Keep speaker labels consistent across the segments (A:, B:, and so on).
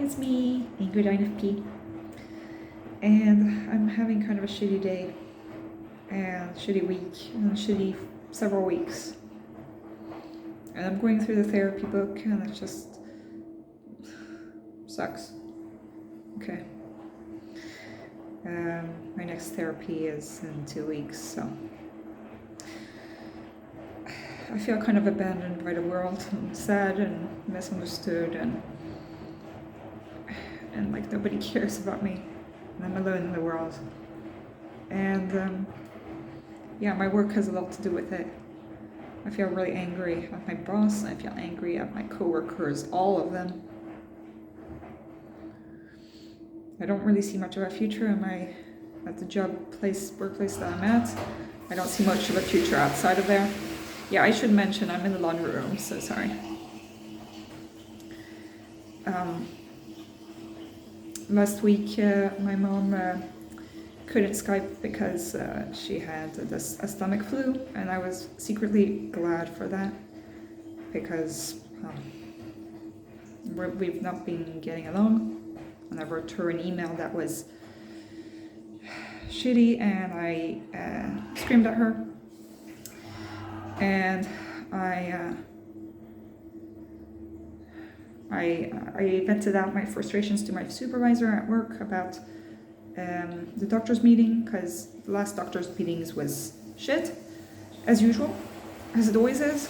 A: it's me, Ingrid INFP, and I'm having kind of a shitty day, and shitty week, and shitty several weeks. And I'm going through the therapy book, and it just sucks. Okay. My next therapy is in 2 weeks, so I feel kind of abandoned by the world, and sad and misunderstood, and like nobody cares about me, and I'm alone in the world. And yeah, my work has a lot to do with it. I feel really angry at my boss, I feel angry at my coworkers, all of them. I don't really see much of a future at the workplace that I'm at. I don't see much of a future outside of there. Yeah, I should mention I'm in the laundry room, so sorry. Last week, my mom couldn't Skype because she had a stomach flu, and I was secretly glad for that because we've not been getting along. And I wrote her an email that was shitty, and I screamed at her, and I vented out my frustrations to my supervisor at work about the doctor's meeting, because the last doctor's meetings was shit, as usual, as it always is.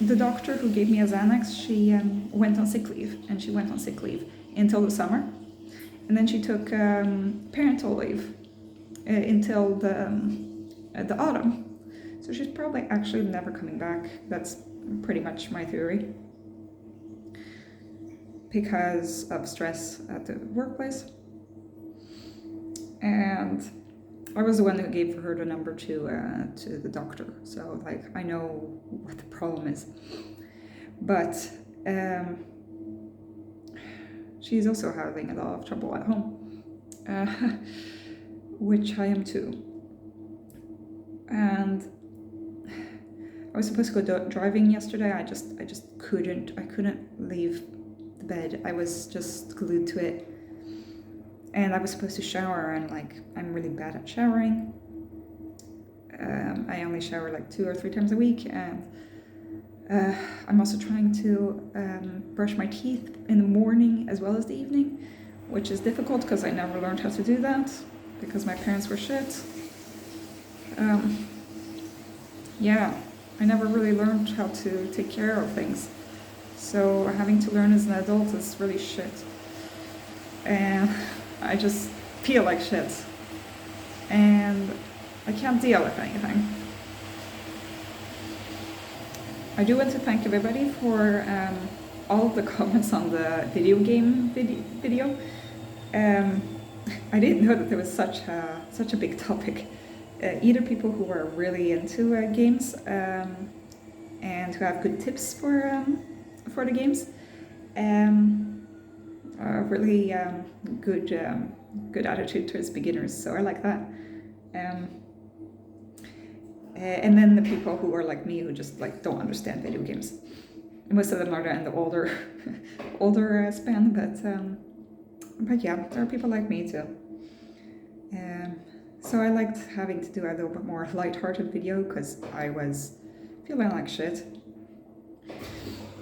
A: The doctor who gave me a Xanax, she went on sick leave, and she went on sick leave until the summer, and then she took parental leave until the autumn. So she's probably actually never coming back. That's pretty much my theory, because of stress at the workplace. And I was the one who gave her the number to the doctor, so like I know what the problem is. But she's also having a lot of trouble at home, which I am too. And I was supposed to go driving yesterday. I just couldn't. I couldn't leave the bed. I was just glued to it. And I was supposed to shower, and like I'm really bad at showering. I only shower like 2 or 3 times a week, and I'm also trying to brush my teeth in the morning as well as the evening, which is difficult because I never learned how to do that because my parents were shit. Yeah, I never really learned how to take care of things. So having to learn as an adult is really shit. And I just feel like shit. And I can't deal with anything. I do want to thank everybody for all of the comments on the video game video. I didn't know that there was such a big topic. Either people who are really into games and who have good tips for the games, really good attitude towards beginners. So I like that. And then the people who are like me, who just like don't understand video games. Most of them are in the older span, but yeah, there are people like me too. So I liked having to do a little bit more light-hearted video because I was feeling like shit.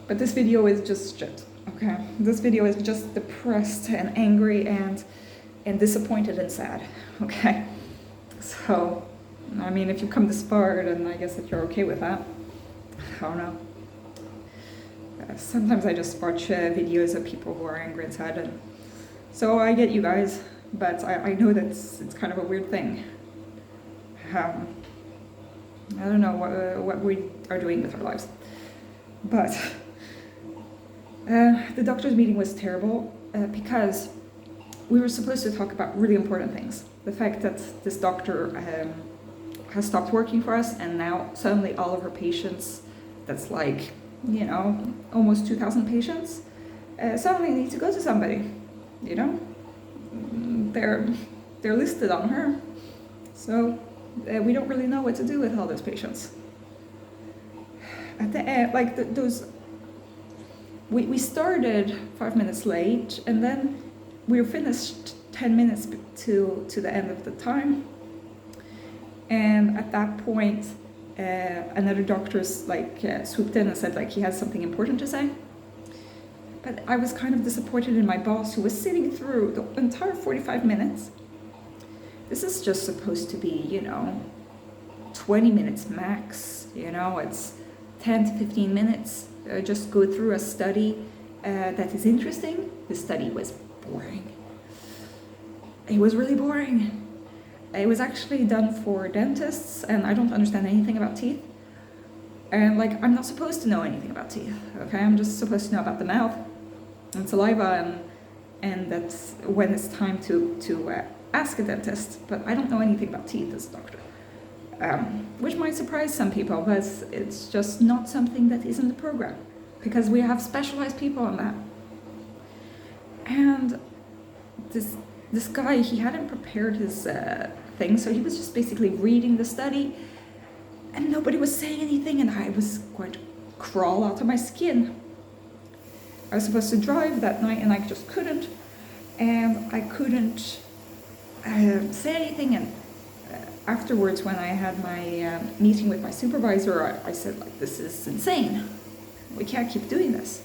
A: But this video is just shit, okay? This video is just depressed and angry and disappointed and sad, okay? So, I mean, if you come this far, then I guess that you're okay with that. I don't know. Sometimes I just watch videos of people who are angry and sad, and so I get you guys. But I know that it's kind of a weird thing. I don't know what we are doing with our lives. But the doctor's meeting was terrible because we were supposed to talk about really important things. The fact that this doctor has stopped working for us, and now suddenly all of her patients, that's like, you know, almost 2,000 patients, suddenly need to go to somebody, you know? They're listed on her, so we don't really know what to do with all those patients. At the end, like those we started 5 minutes late, and then we were finished 10 minutes to the end of the time. And at that point, another doctor swooped in and said he has something important to say. But I was kind of disappointed in my boss, who was sitting through the entire 45 minutes. This is just supposed to be, 20 minutes max. It's 10 to 15 minutes. Just go through a study that is interesting. The study was boring. It was really boring. It was actually done for dentists, and I don't understand anything about teeth. And I'm not supposed to know anything about teeth, okay? I'm just supposed to know about the mouth and saliva, and that's when it's time to ask a dentist. But I don't know anything about teeth as a doctor, which might surprise some people, but it's just not something that is in the program, because we have specialized people on that. And this guy, he hadn't prepared his thing, so he was just basically reading the study, and nobody was saying anything, and I was going to crawl out of my skin. I was supposed to drive that night, and I just couldn't, and I couldn't say anything. And afterwards, when I had my meeting with my supervisor, I said, this is insane. We can't keep doing this.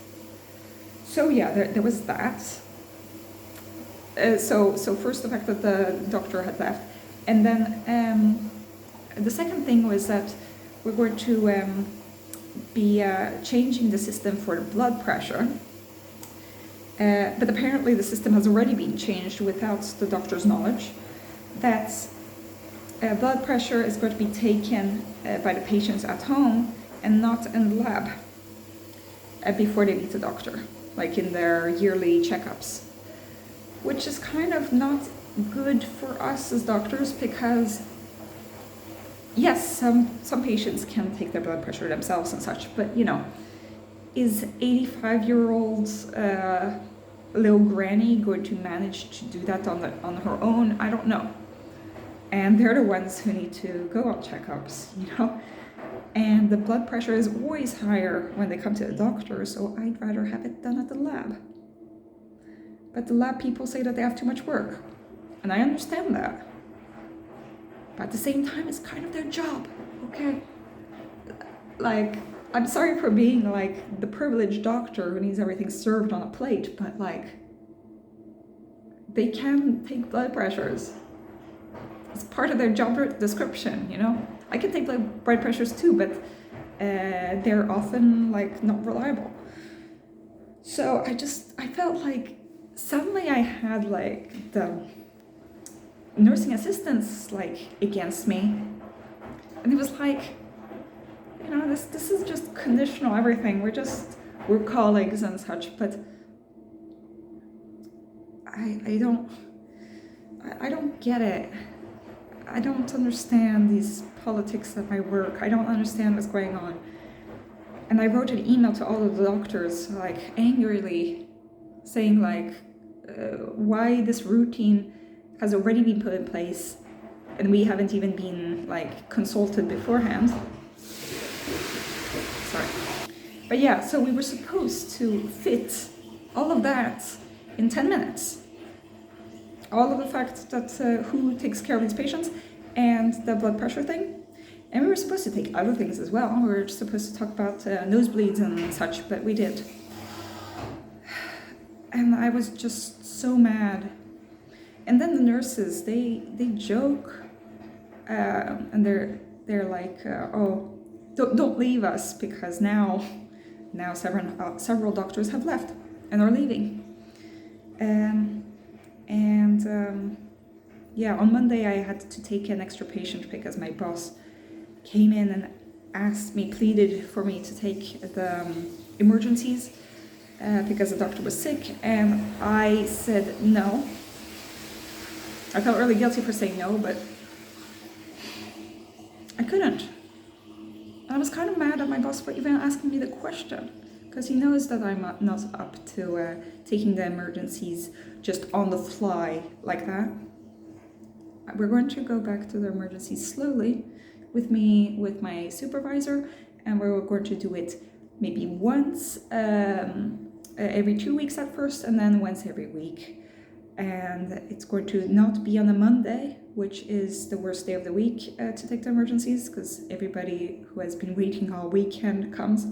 A: So yeah, there was that. So first, the fact that the doctor had left, and then the second thing was that we're going to be changing the system for blood pressure. But apparently the system has already been changed without the doctor's knowledge. That blood pressure is going to be taken by the patients at home and not in the lab before they meet the doctor, in their yearly checkups. Which is kind of not good for us as doctors, because yes, some patients can take their blood pressure themselves and such, but is 85-year-old little granny going to manage to do that on her own? I don't know. And they're the ones who need to go on checkups, And the blood pressure is always higher when they come to the doctor, so I'd rather have it done at the lab. But the lab people say that they have too much work, and I understand that. But at the same time, it's kind of their job, okay? I'm sorry for being the privileged doctor who needs everything served on a plate, but they can take blood pressures. It's part of their job description, I can take blood pressures too, but they're often not reliable. So I felt suddenly I had the nursing assistants against me, and it was this is just conditional everything. We're colleagues and such, but I don't get it. I don't understand these politics at my work. I don't understand what's going on. And I wrote an email to all of the doctors, angrily, saying why this routine has already been put in place and we haven't even been consulted beforehand. Sorry. But yeah, so we were supposed to fit all of that in 10 minutes. All of the fact that who takes care of these patients and the blood pressure thing. And we were supposed to take other things as well. We were supposed to talk about nosebleeds and such, but we did. And I was just so mad. And then the nurses, they joke, and they're oh, don't leave us, because now several doctors have left and are leaving. Yeah, on Monday I had to take an extra patient because my boss came in and pleaded for me to take the emergencies because the doctor was sick, and I said no. I felt really guilty for saying no, but I couldn't. I was kind of mad at my boss for even asking me the question, because he knows that I'm not up to taking the emergencies just on the fly like that. We're going to go back to the emergencies slowly with my supervisor, and we're going to do it maybe once every 2 weeks at first, and then once every week. And it's going to not be on a Monday, which is the worst day of the week to take the emergencies, because everybody who has been waiting all weekend comes.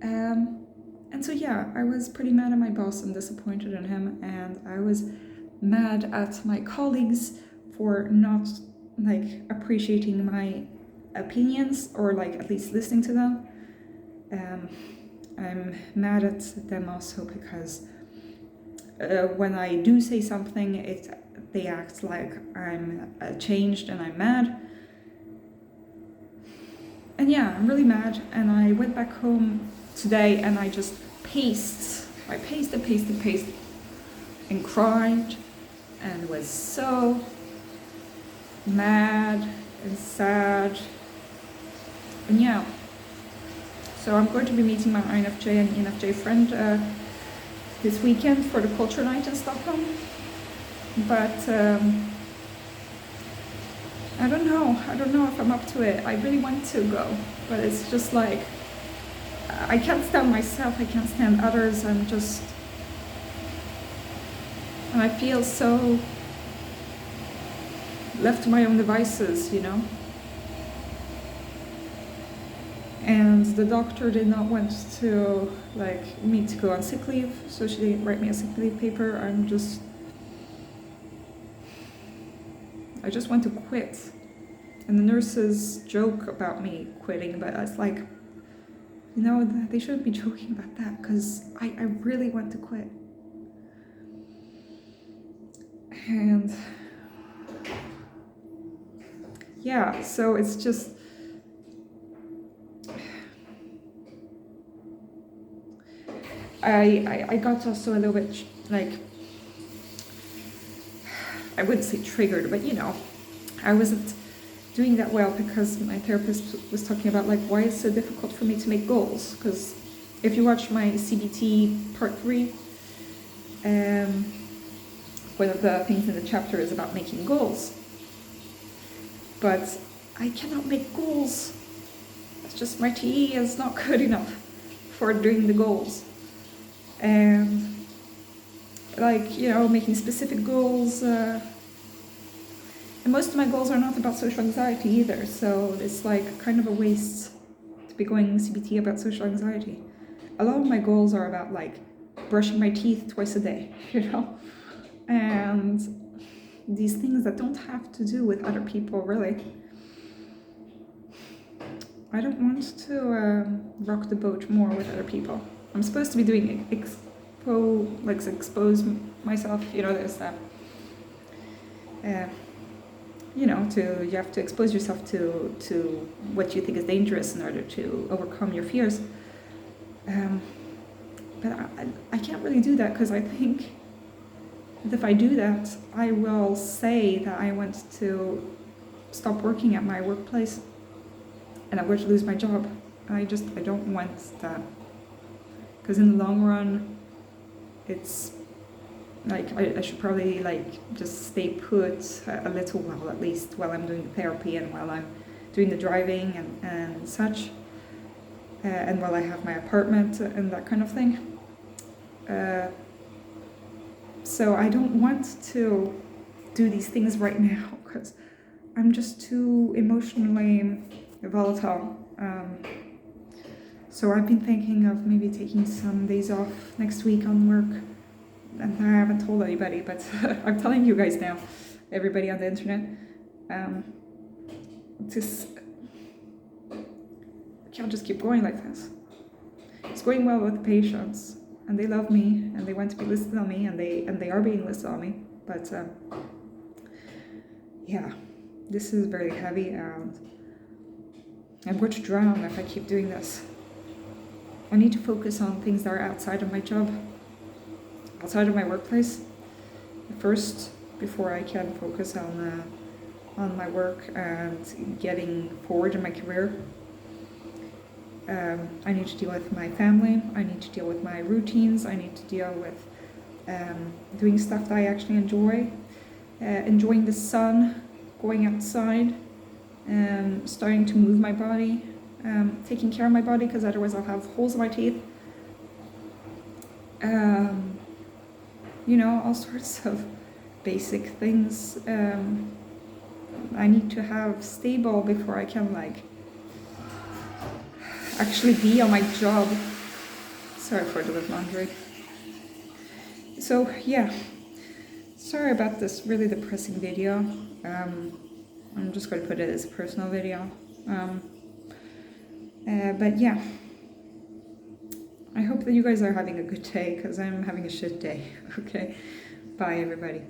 A: And so yeah, I was pretty mad at my boss and disappointed in him, and I was mad at my colleagues for not appreciating my opinions, or at least listening to them. I'm mad at them also because when I do say something, they act like I'm changed and I'm mad. And yeah, I'm really mad, and I went back home today and I just paced and cried and was so mad and sad. And yeah, so I'm going to be meeting my INFJ and ENFJ friend this weekend for the culture night in Stockholm. But I don't know if I'm up to it. I really want to go, but it's just I can't stand myself, I can't stand others, and I feel so left to my own devices, And the doctor did not want to me to go on sick leave, so she didn't write me a sick leave paper. I just want to quit. And the nurses joke about me quitting, but it's they shouldn't be joking about that, because I really want to quit. And yeah, so it's just I got also a little bit I wouldn't say triggered, but I wasn't doing that well, because my therapist was talking about why it's so difficult for me to make goals. Because if you watch my CBT part 3, one of the things in the chapter is about making goals. But I cannot make goals. It's just my TE is not good enough for doing the goals. And making specific goals, and most of my goals are not about social anxiety either, so it's kind of a waste to be going CBT about social anxiety. A lot of my goals are about brushing my teeth twice a day, and these things that don't have to do with other people, really. I don't want to rock the boat more with other people. I'm supposed to be doing expose myself, there's that. You have to expose yourself to what you think is dangerous in order to overcome your fears. But I can't really do that, because I think that if I do that, I will say that I want to stop working at my workplace and I'm going to lose my job. I don't want that. Because in the long run, it's I should probably just stay put a little while, at least while I'm doing therapy and while I'm doing the driving and such, and while I have my apartment and that kind of thing. So I don't want to do these things right now, because I'm just too emotionally volatile. So I've been thinking of maybe taking some days off next week on work. And I haven't told anybody, but I'm telling you guys now, everybody on the internet. I can't just keep going like this. It's going well with the patients, and they love me, and they want to be listed on me, and they are being listed on me. But yeah, this is very heavy, and I'm going to drown if I keep doing this. I need to focus on things that are outside of my job, outside of my workplace first, before I can focus on my work and getting forward in my career. I need to deal with my family, I need to deal with my routines, I need to deal with doing stuff that I actually enjoy, enjoying the sun, going outside, starting to move my body, taking care of my body, because otherwise I'll have holes in my teeth. you know, all sorts of basic things I need to have stable before I can like actually be on my job. Sorry for the laundry. So yeah, sorry about this really depressing video. I'm just going to put it as a personal video. But yeah, I hope that you guys are having a good day, because I'm having a shit day. Okay, bye everybody.